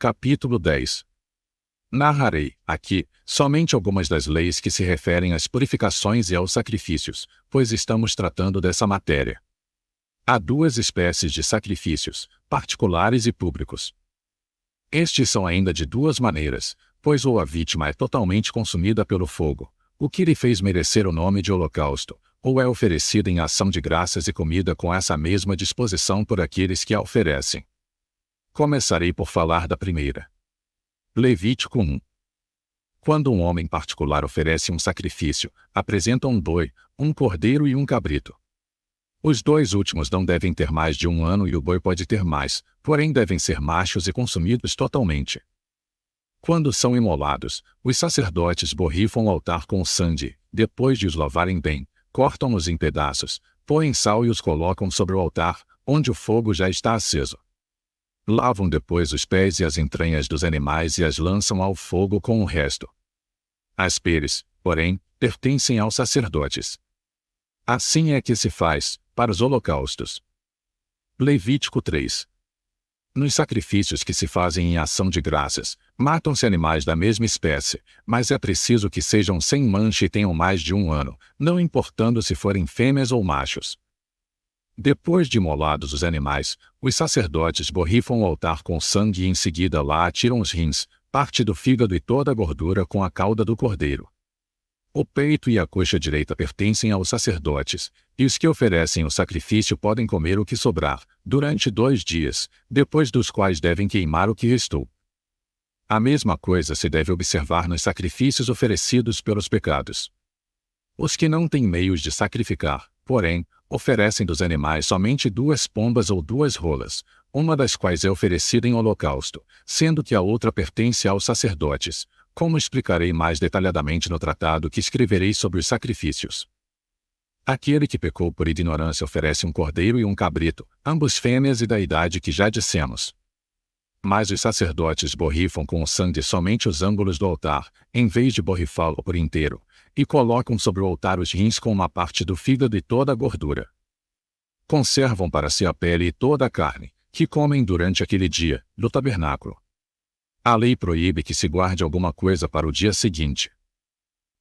Capítulo 10. Narrarei, aqui, somente algumas das leis que se referem às purificações e aos sacrifícios, pois estamos tratando dessa matéria. Há duas espécies de sacrifícios, particulares e públicos. Estes são ainda de duas maneiras, pois ou a vítima é totalmente consumida pelo fogo, o que lhe fez merecer o nome de holocausto, ou é oferecida em ação de graças e comida com essa mesma disposição por aqueles que a oferecem. Começarei por falar da primeira. Levítico 1. Quando um homem particular oferece um sacrifício, apresenta um boi, um cordeiro e um cabrito. Os dois últimos não devem ter mais de 1 ano e o boi pode ter mais, porém devem ser machos e consumidos totalmente. Quando são imolados, os sacerdotes borrifam o altar com sangue, depois de os lavarem bem, cortam-nos em pedaços, põem sal e os colocam sobre o altar, onde o fogo já está aceso. Lavam depois os pés e as entranhas dos animais e as lançam ao fogo com o resto. As peles, porém, pertencem aos sacerdotes. Assim é que se faz, para os holocaustos. Levítico 3. Nos sacrifícios que se fazem em ação de graças, matam-se animais da mesma espécie, mas é preciso que sejam sem mancha e tenham mais de 1 ano, não importando se forem fêmeas ou machos. Depois de imolados os animais, os sacerdotes borrifam o altar com sangue e em seguida lá atiram os rins, parte do fígado e toda a gordura com a cauda do cordeiro. O peito e a coxa direita pertencem aos sacerdotes, e os que oferecem o sacrifício podem comer o que sobrar, durante 2 dias, depois dos quais devem queimar o que restou. A mesma coisa se deve observar nos sacrifícios oferecidos pelos pecados. Os que não têm meios de sacrificar, porém, oferecem dos animais somente 2 pombas ou 2 rolas, uma das quais é oferecida em holocausto, sendo que a outra pertence aos sacerdotes, como explicarei mais detalhadamente no tratado que escreverei sobre os sacrifícios. Aquele que pecou por ignorância oferece um cordeiro e um cabrito, ambos fêmeas e da idade que já dissemos. Mas os sacerdotes borrifam com o sangue somente os ângulos do altar, em vez de borrifá-lo por inteiro, e colocam sobre o altar os rins com uma parte do fígado e toda a gordura. Conservam para si a pele e toda a carne, que comem durante aquele dia, no tabernáculo. A lei proíbe que se guarde alguma coisa para o dia seguinte.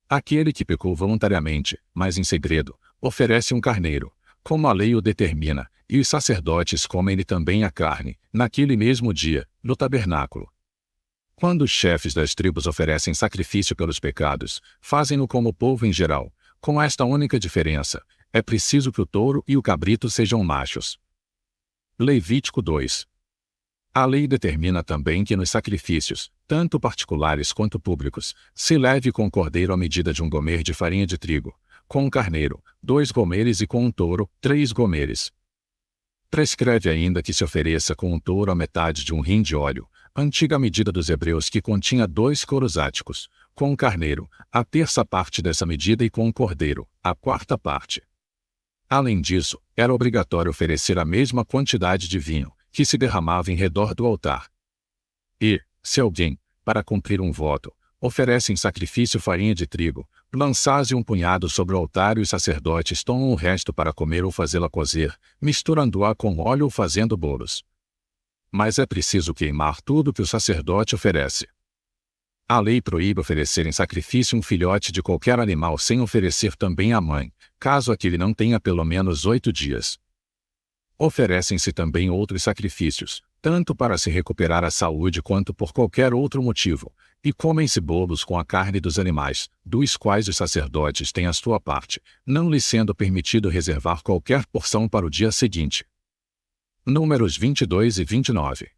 Aquele que pecou voluntariamente, mas em segredo, oferece um carneiro, como a lei o determina, e os sacerdotes comem-lhe também a carne, naquele mesmo dia, no tabernáculo. Quando os chefes das tribos oferecem sacrifício pelos pecados, fazem-no como o povo em geral, com esta única diferença: é preciso que o touro e o cabrito sejam machos. Levítico 2. A lei determina também que nos sacrifícios, tanto particulares quanto públicos, se leve com o cordeiro a medida de 1 gomer de farinha de trigo, com o carneiro, 2 gomeres e com o touro, 3 gomeres. Prescreve ainda que se ofereça com o touro a metade de 1 rim de óleo, antiga medida dos hebreus que continha 2 coros áticos, com o carneiro, a 1/3 parte dessa medida e com o cordeiro, a 1/4 parte. Além disso, era obrigatório oferecer a mesma quantidade de vinho, que se derramava em redor do altar. E, se alguém, para cumprir um voto, oferece em sacrifício farinha de trigo, lançasse um punhado sobre o altar e os sacerdotes tomam o resto para comer ou fazê-la cozer, misturando-a com óleo ou fazendo bolos. Mas é preciso queimar tudo que o sacerdote oferece. A lei proíbe oferecer em sacrifício um filhote de qualquer animal sem oferecer também à mãe, caso aquele não tenha pelo menos 8 dias. Oferecem-se também outros sacrifícios, tanto para se recuperar a saúde quanto por qualquer outro motivo, e comem-se bolos com a carne dos animais, dos quais os sacerdotes têm a sua parte, não lhes sendo permitido reservar qualquer porção para o dia seguinte. Números 22 e 29.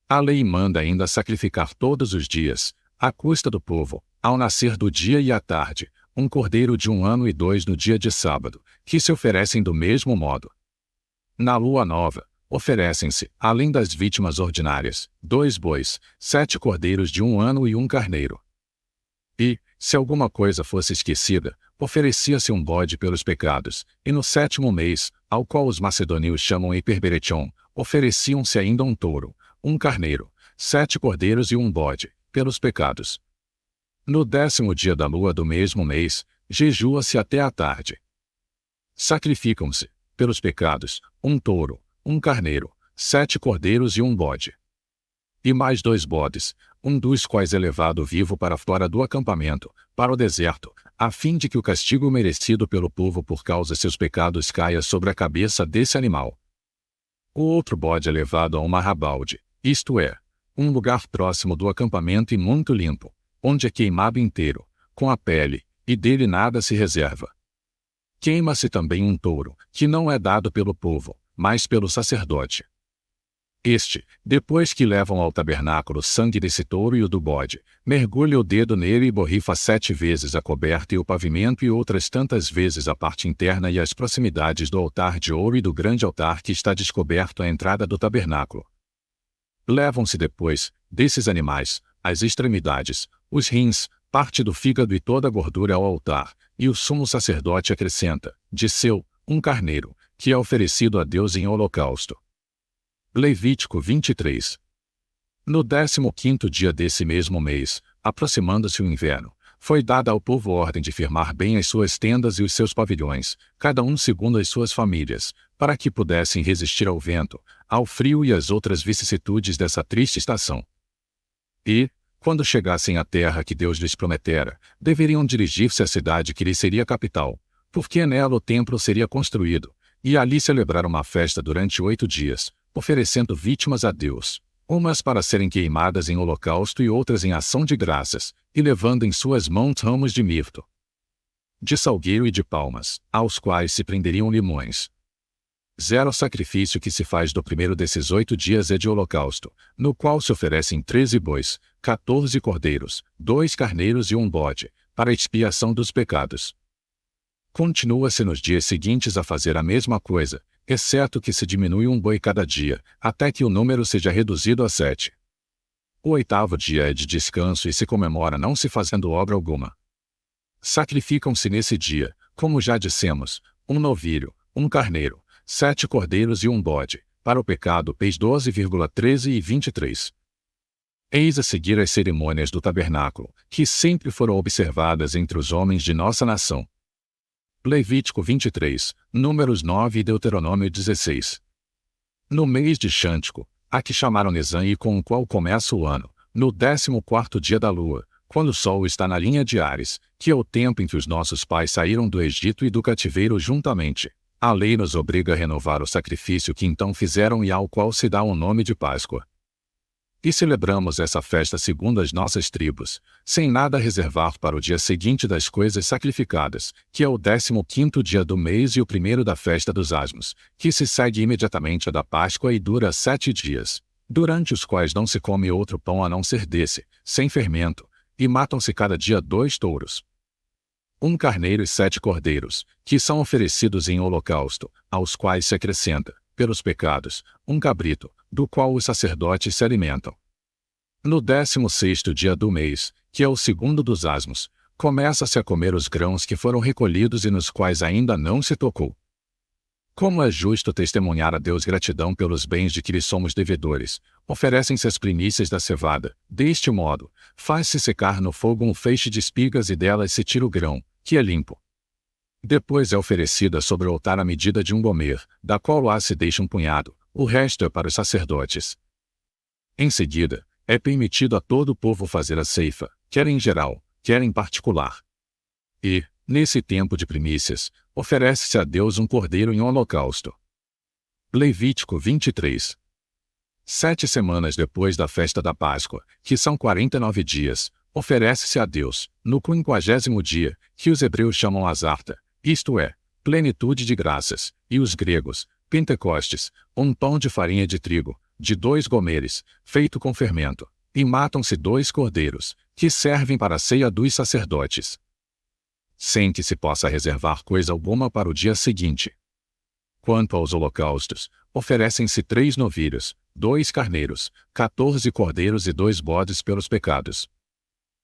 A lei manda ainda sacrificar todos os dias, à custa do povo, ao nascer do dia e à tarde, um cordeiro de 1 ano e 2 no dia de sábado, que se oferecem do mesmo modo. Na lua nova, oferecem-se, além das vítimas ordinárias, 2 bois, 7 cordeiros de 1 ano e 1 carneiro. E, se alguma coisa fosse esquecida, oferecia-se um bode pelos pecados, e no 7º mês, ao qual os macedônios chamam Hiperberetion, ofereciam-se ainda um touro, 1 carneiro, 7 cordeiros e 1 bode, pelos pecados. No 10º dia da lua do mesmo mês, jejua-se até a tarde. Sacrificam-se, pelos pecados, um touro, um carneiro, 7 cordeiros e um bode. e mais 2 bodes, um dos quais é levado vivo para fora do acampamento, para o deserto, a fim de que o castigo merecido pelo povo por causa de seus pecados caia sobre a cabeça desse animal. O outro bode é levado a uma arrabalde, isto é, um lugar próximo do acampamento e muito limpo, onde é queimado inteiro, com a pele, e dele nada se reserva. Queima-se também um touro, que não é dado pelo povo, mas pelo sacerdote. Este, depois que levam ao tabernáculo o sangue desse touro e o do bode, mergulha o dedo nele e borrifa 7 vezes a coberta e o pavimento e outras tantas vezes a parte interna e as proximidades do altar de ouro e do grande altar que está descoberto à entrada do tabernáculo. Levam-se depois, desses animais, as extremidades, os rins, parte do fígado e toda a gordura ao altar, e o sumo sacerdote acrescenta, de seu, um carneiro, que é oferecido a Deus em holocausto. Levítico 23. No 15º dia desse mesmo mês, aproximando-se o inverno, foi dada ao povo ordem de firmar bem as suas tendas e os seus pavilhões, cada um segundo as suas famílias, para que pudessem resistir ao vento, ao frio e às outras vicissitudes dessa triste estação. E, quando chegassem à terra que Deus lhes prometera, deveriam dirigir-se à cidade que lhes seria capital, porque nela o templo seria construído, e ali celebrar uma festa durante 8 dias, oferecendo vítimas a Deus, umas para serem queimadas em holocausto e outras em ação de graças, e levando em suas mãos ramos de mirto, de salgueiro e de palmas, aos quais se prenderiam limões. 0 sacrifício que se faz do primeiro desses 8 dias é de holocausto, no qual se oferecem 13 bois, 14 cordeiros, 2 carneiros e um bode, para expiação dos pecados. Continua-se nos dias seguintes a fazer a mesma coisa, exceto que se diminui um boi cada dia, até que o número seja reduzido a 7. O 8º dia é de descanso e se comemora não se fazendo obra alguma. Sacrificam-se nesse dia, como já dissemos, um novilho, um carneiro, 7 cordeiros e um bode, para o pecado pês 12,13 e 23. Eis a seguir as cerimônias do tabernáculo, que sempre foram observadas entre os homens de nossa nação. Levítico 23, Números 9 e Deuteronômio 16. No mês de Xântico, a que chamaram Nisan e com o qual começa o ano, no 14º dia da lua, quando o sol está na linha de Ares, que é o tempo em que os nossos pais saíram do Egito e do cativeiro juntamente, a lei nos obriga a renovar o sacrifício que então fizeram e ao qual se dá o nome de Páscoa. E celebramos essa festa segundo as nossas tribos, sem nada reservar para o dia seguinte das coisas sacrificadas, que é o 15º dia do mês e o primeiro da festa dos asmos, que se segue imediatamente a da Páscoa e dura 7 dias, durante os quais não se come outro pão a não ser desse, sem fermento, e matam-se cada dia 2 touros, um carneiro e 7 cordeiros, que são oferecidos em holocausto, aos quais se acrescenta, pelos pecados, um cabrito, do qual os sacerdotes se alimentam. No 16º dia do mês, que é o segundo dos asmos, começa-se a comer os grãos que foram recolhidos e nos quais ainda não se tocou. Como é justo testemunhar a Deus gratidão pelos bens de que lhe somos devedores, oferecem-se as primícias da cevada. Deste modo, faz-se secar no fogo um feixe de espigas e delas se tira o grão, que é limpo. Depois é oferecida sobre o altar a medida de um gomer, da qual lá se deixa um punhado, o resto é para os sacerdotes. Em seguida, é permitido a todo o povo fazer a ceifa, quer em geral, quer em particular. E, nesse tempo de primícias, oferece-se a Deus um cordeiro em holocausto. Levítico 23. 7 semanas depois da festa da Páscoa, que são 49 dias, oferece-se a Deus, no 50º dia, que os hebreus chamam Azarta, isto é, plenitude de graças, e os gregos, Pentecostes, um pão de farinha de trigo, de 2 gomeres, feito com fermento, e matam-se 2 cordeiros, que servem para a ceia dos sacerdotes, sem que se possa reservar coisa alguma para o dia seguinte. Quanto aos holocaustos, oferecem-se 3 novilhos, 2 carneiros, 14 cordeiros e 2 bodes pelos pecados.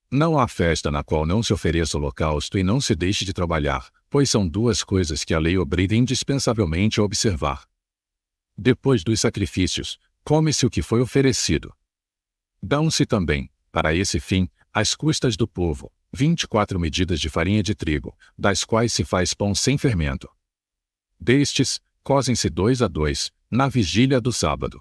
Não há festa na qual não se ofereça holocausto e não se deixe de trabalhar, pois são 2 coisas que a lei obriga indispensavelmente a observar. Depois dos sacrifícios, come-se o que foi oferecido. Dão-se também, para esse fim, às custas do povo, 24 medidas de farinha de trigo, das quais se faz pão sem fermento. Destes, cozem-se 2 a 2, na vigília do sábado.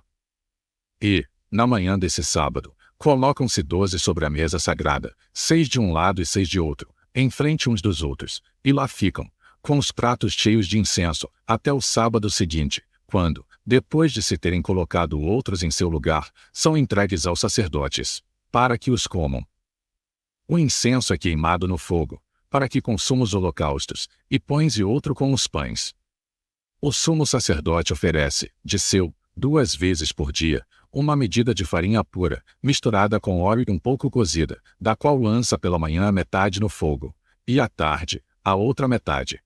E, na manhã desse sábado, colocam-se 12 sobre a mesa sagrada, 6 de um lado e 6 de outro, em frente uns dos outros, e lá ficam, com os pratos cheios de incenso, até o sábado seguinte, quando, depois de se terem colocado outros em seu lugar, são entregues aos sacerdotes, para que os comam. O incenso é queimado no fogo, para que consuma os holocaustos, e põe-se outro com os pães. O sumo sacerdote oferece, de seu, 2 vezes por dia, uma medida de farinha pura, misturada com óleo um pouco cozida, da qual lança pela manhã a metade no fogo, e à tarde, a outra metade.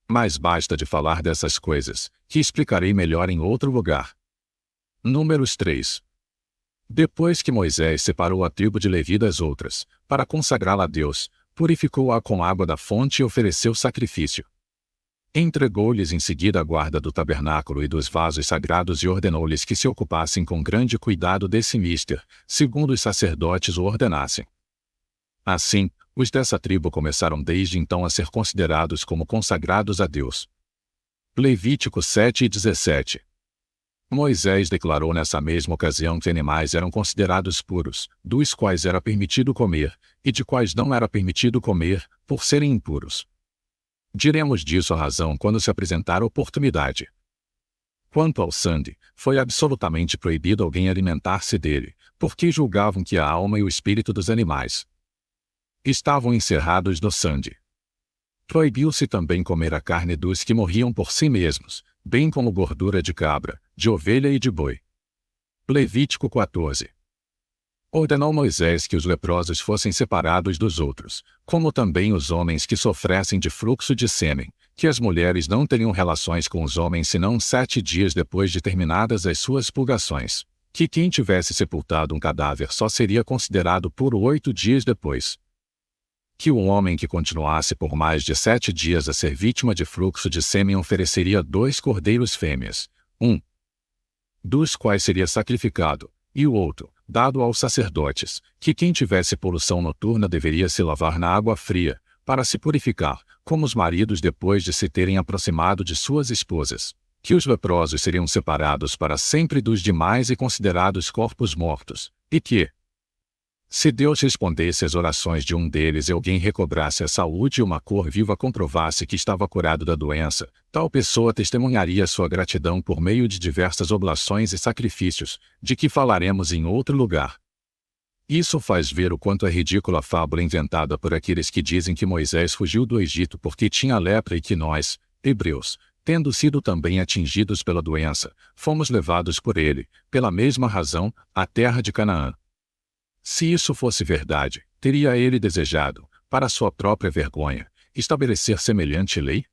Mas basta de falar dessas coisas, que explicarei melhor em outro lugar. Números 3. Depois que Moisés separou a tribo de Levi das outras, para consagrá-la a Deus, purificou-a com água da fonte e ofereceu sacrifício. Entregou-lhes em seguida a guarda do tabernáculo e dos vasos sagrados e ordenou-lhes que se ocupassem com grande cuidado desse mister, segundo os sacerdotes o ordenassem. Assim, os dessa tribo começaram desde então a ser considerados como consagrados a Deus. Levítico 7:17. Moisés declarou nessa mesma ocasião que animais eram considerados puros, dos quais era permitido comer, e de quais não era permitido comer, por serem impuros. Diremos disso a razão quando se apresentar a oportunidade. Quanto ao sangue, foi absolutamente proibido alguém alimentar-se dele, porque julgavam que a alma e o espírito dos animais estavam encerrados no sangue. Proibiu-se também comer a carne dos que morriam por si mesmos, bem como gordura de cabra, de ovelha e de boi. Levítico 14. Ordenou Moisés que os leprosos fossem separados dos outros, como também os homens que sofressem de fluxo de sêmen, que as mulheres não teriam relações com os homens senão 7 dias depois de terminadas as suas purgações, que quem tivesse sepultado um cadáver só seria considerado puro 8 dias depois. Que o homem que continuasse por mais de 7 dias a ser vítima de fluxo de sêmen ofereceria 2 cordeiros fêmeas, um dos quais seria sacrificado, e o outro, dado aos sacerdotes, que quem tivesse poluição noturna deveria se lavar na água fria, para se purificar, como os maridos depois de se terem aproximado de suas esposas, que os leprosos seriam separados para sempre dos demais e considerados corpos mortos, e que, se Deus respondesse às orações de um deles e alguém recobrasse a saúde e uma cor viva comprovasse que estava curado da doença, tal pessoa testemunharia sua gratidão por meio de diversas oblações e sacrifícios, de que falaremos em outro lugar. Isso faz ver o quanto é ridícula a fábula inventada por aqueles que dizem que Moisés fugiu do Egito porque tinha lepra e que nós, hebreus, tendo sido também atingidos pela doença, fomos levados por ele, pela mesma razão, à terra de Canaã. Se isso fosse verdade, teria ele desejado, para sua própria vergonha, estabelecer semelhante lei?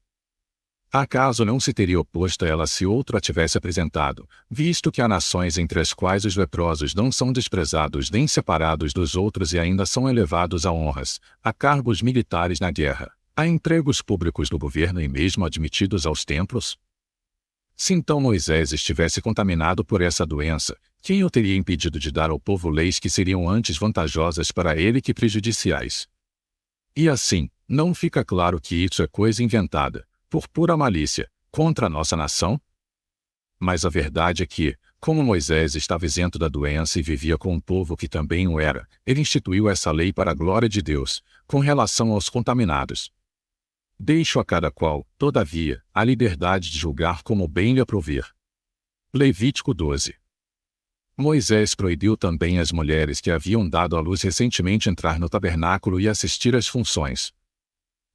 Acaso não se teria oposto a ela se outro a tivesse apresentado, visto que há nações entre as quais os leprosos não são desprezados nem separados dos outros e ainda são elevados a honras, a cargos militares na guerra, a empregos públicos do governo e mesmo admitidos aos templos? Se então Moisés estivesse contaminado por essa doença, quem o teria impedido de dar ao povo leis que seriam antes vantajosas para ele que prejudiciais? E assim, não fica claro que isso é coisa inventada, por pura malícia, contra a nossa nação? Mas a verdade é que, como Moisés estava isento da doença e vivia com um povo que também o era, ele instituiu essa lei para a glória de Deus, com relação aos contaminados. Deixo a cada qual, todavia, a liberdade de julgar como bem lhe aprouver. Levítico 12. Moisés proibiu também às mulheres que haviam dado à luz recentemente entrar no tabernáculo e assistir às funções.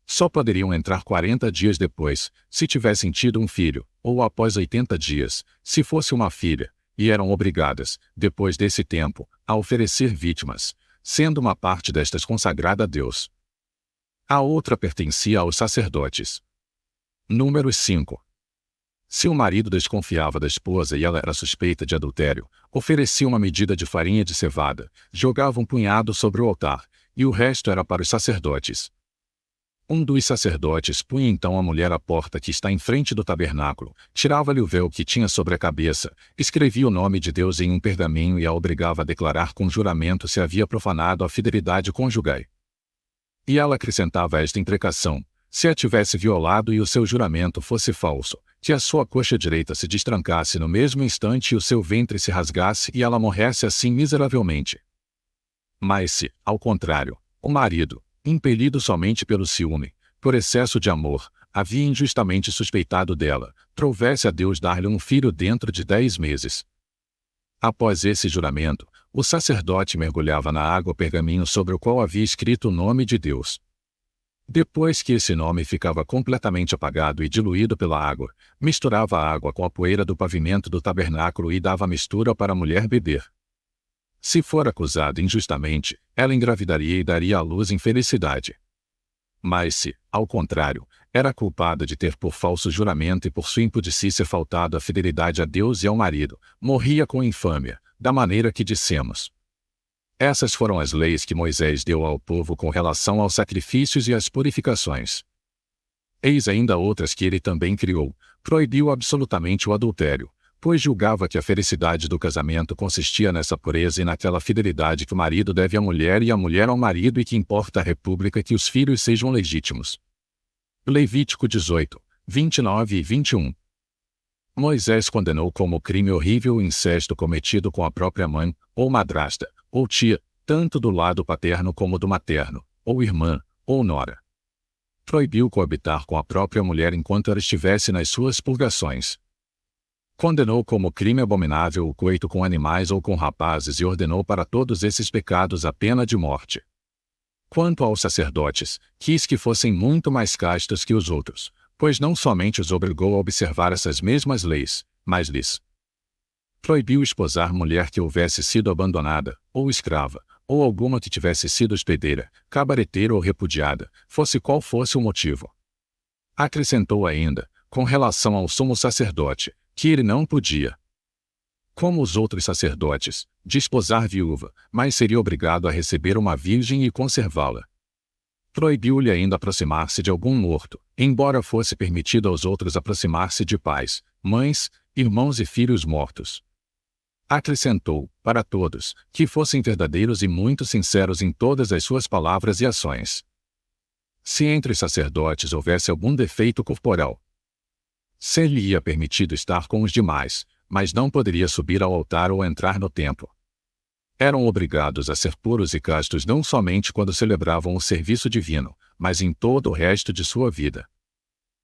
Só poderiam entrar 40 dias depois, se tivessem tido um filho, ou após 80 dias, se fosse uma filha, e eram obrigadas, depois desse tempo, a oferecer vítimas, sendo uma parte destas consagrada a Deus. A outra pertencia aos sacerdotes. Números 5. Se o marido desconfiava da esposa e ela era suspeita de adultério, oferecia uma medida de farinha de cevada, jogava um punhado sobre o altar, e o resto era para os sacerdotes. Um dos sacerdotes punha então a mulher à porta que está em frente do tabernáculo, tirava-lhe o véu que tinha sobre a cabeça, escrevia o nome de Deus em um pergaminho e a obrigava a declarar com juramento se havia profanado a fidelidade conjugal. E ela acrescentava esta imprecação: se a tivesse violado e o seu juramento fosse falso, que a sua coxa direita se destrancasse no mesmo instante e o seu ventre se rasgasse e ela morresse assim miseravelmente. Mas se, ao contrário, o marido, impelido somente pelo ciúme, por excesso de amor, havia injustamente suspeitado dela, provesse a Deus dar-lhe um filho dentro de 10 meses. Após esse juramento, o sacerdote mergulhava na água o pergaminho sobre o qual havia escrito o nome de Deus. Depois que esse nome ficava completamente apagado e diluído pela água, misturava a água com a poeira do pavimento do tabernáculo e dava a mistura para a mulher beber. Se for acusada injustamente, ela engravidaria e daria à luz infelicidade. Mas se, ao contrário, era culpada de ter por falso juramento e por sua impudicícia faltado a fidelidade a Deus e ao marido, morria com infâmia, da maneira que dissemos. Essas foram as leis que Moisés deu ao povo com relação aos sacrifícios e às purificações. Eis ainda outras que ele também criou. Proibiu absolutamente o adultério, pois julgava que a felicidade do casamento consistia nessa pureza e naquela fidelidade que o marido deve à mulher e a mulher ao marido e que importa à república que os filhos sejam legítimos. Levítico 18, 29 e 21. Moisés condenou como crime horrível o incesto cometido com a própria mãe, ou madrasta, ou tia, tanto do lado paterno como do materno, ou irmã, ou nora. Proibiu coabitar com a própria mulher enquanto ela estivesse nas suas purgações. Condenou como crime abominável o coito com animais ou com rapazes e ordenou para todos esses pecados a pena de morte. Quanto aos sacerdotes, quis que fossem muito mais castos que os outros, pois não somente os obrigou a observar essas mesmas leis, mas lhes proibiu esposar mulher que houvesse sido abandonada, ou escrava, ou alguma que tivesse sido hospedeira, cabareteira ou repudiada, fosse qual fosse o motivo. Acrescentou ainda, com relação ao sumo sacerdote, que ele não podia, como os outros sacerdotes, desposar viúva, mas seria obrigado a receber uma virgem e conservá-la. Proibiu-lhe ainda aproximar-se de algum morto, embora fosse permitido aos outros aproximar-se de pais, mães, irmãos e filhos mortos. Acrescentou, para todos, que fossem verdadeiros e muito sinceros em todas as suas palavras e ações. Se entre os sacerdotes houvesse algum defeito corporal, ser-lhe-ia permitido estar com os demais, mas não poderia subir ao altar ou entrar no templo. Eram obrigados a ser puros e castos não somente quando celebravam o serviço divino, mas em todo o resto de sua vida.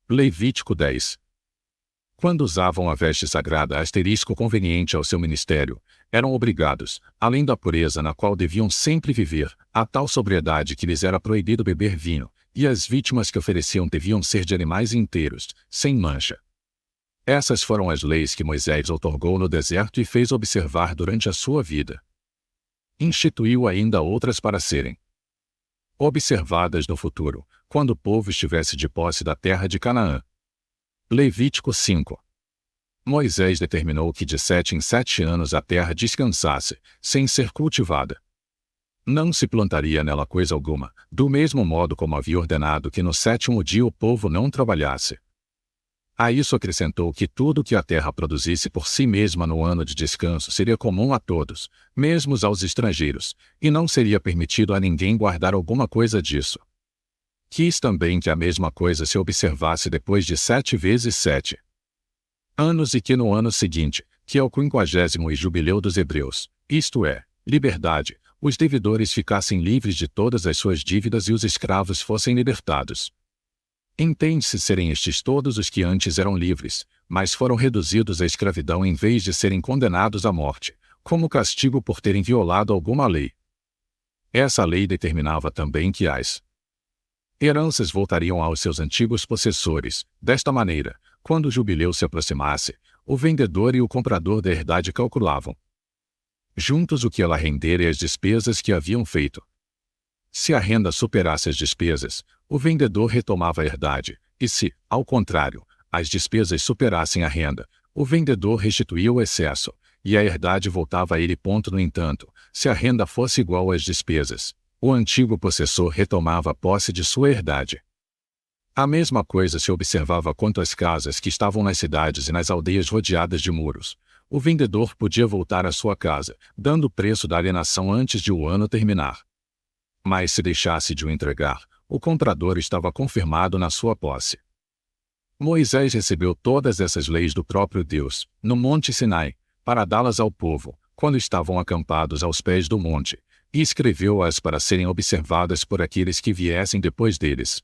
Levítico 10. Quando usavam a veste sagrada asterisco conveniente ao seu ministério, eram obrigados, além da pureza na qual deviam sempre viver, a tal sobriedade que lhes era proibido beber vinho, e as vítimas que ofereciam deviam ser de animais inteiros, sem mancha. Essas foram as leis que Moisés outorgou no deserto e fez observar durante a sua vida. Instituiu ainda outras para serem observadas no futuro, quando o povo estivesse de posse da terra de Canaã. Levítico 5. Moisés determinou que de 7 em 7 anos a terra descansasse, sem ser cultivada. Não se plantaria nela coisa alguma, do mesmo modo como havia ordenado que no 7º dia o povo não trabalhasse. A isso acrescentou que tudo que a terra produzisse por si mesma no ano de descanso seria comum a todos, mesmo aos estrangeiros, e não seria permitido a ninguém guardar alguma coisa disso. Quis também que a mesma coisa se observasse depois de 7 vezes 7 anos e que no ano seguinte, que é o 50º e jubileu dos hebreus, isto é, liberdade, os devedores ficassem livres de todas as suas dívidas e os escravos fossem libertados. Entende-se serem estes todos os que antes eram livres, mas foram reduzidos à escravidão em vez de serem condenados à morte, como castigo por terem violado alguma lei. Essa lei determinava também que as heranças voltariam aos seus antigos possessores. Desta maneira, quando o jubileu se aproximasse, o vendedor e o comprador da herdade calculavam juntos o que ela rendera e as despesas que haviam feito. Se a renda superasse as despesas, o vendedor retomava a herdade, e se, ao contrário, as despesas superassem a renda, o vendedor restituía o excesso, e a herdade voltava a ele. No entanto, se a renda fosse igual às despesas, o antigo possessor retomava a posse de sua herdade. A mesma coisa se observava quanto às casas que estavam nas cidades e nas aldeias rodeadas de muros. O vendedor podia voltar à sua casa, dando o preço da alienação antes de o ano terminar. Mas se deixasse de o entregar, o comprador estava confirmado na sua posse. Moisés recebeu todas essas leis do próprio Deus, no Monte Sinai, para dá-las ao povo, quando estavam acampados aos pés do monte, e escreveu-as para serem observadas por aqueles que viessem depois deles.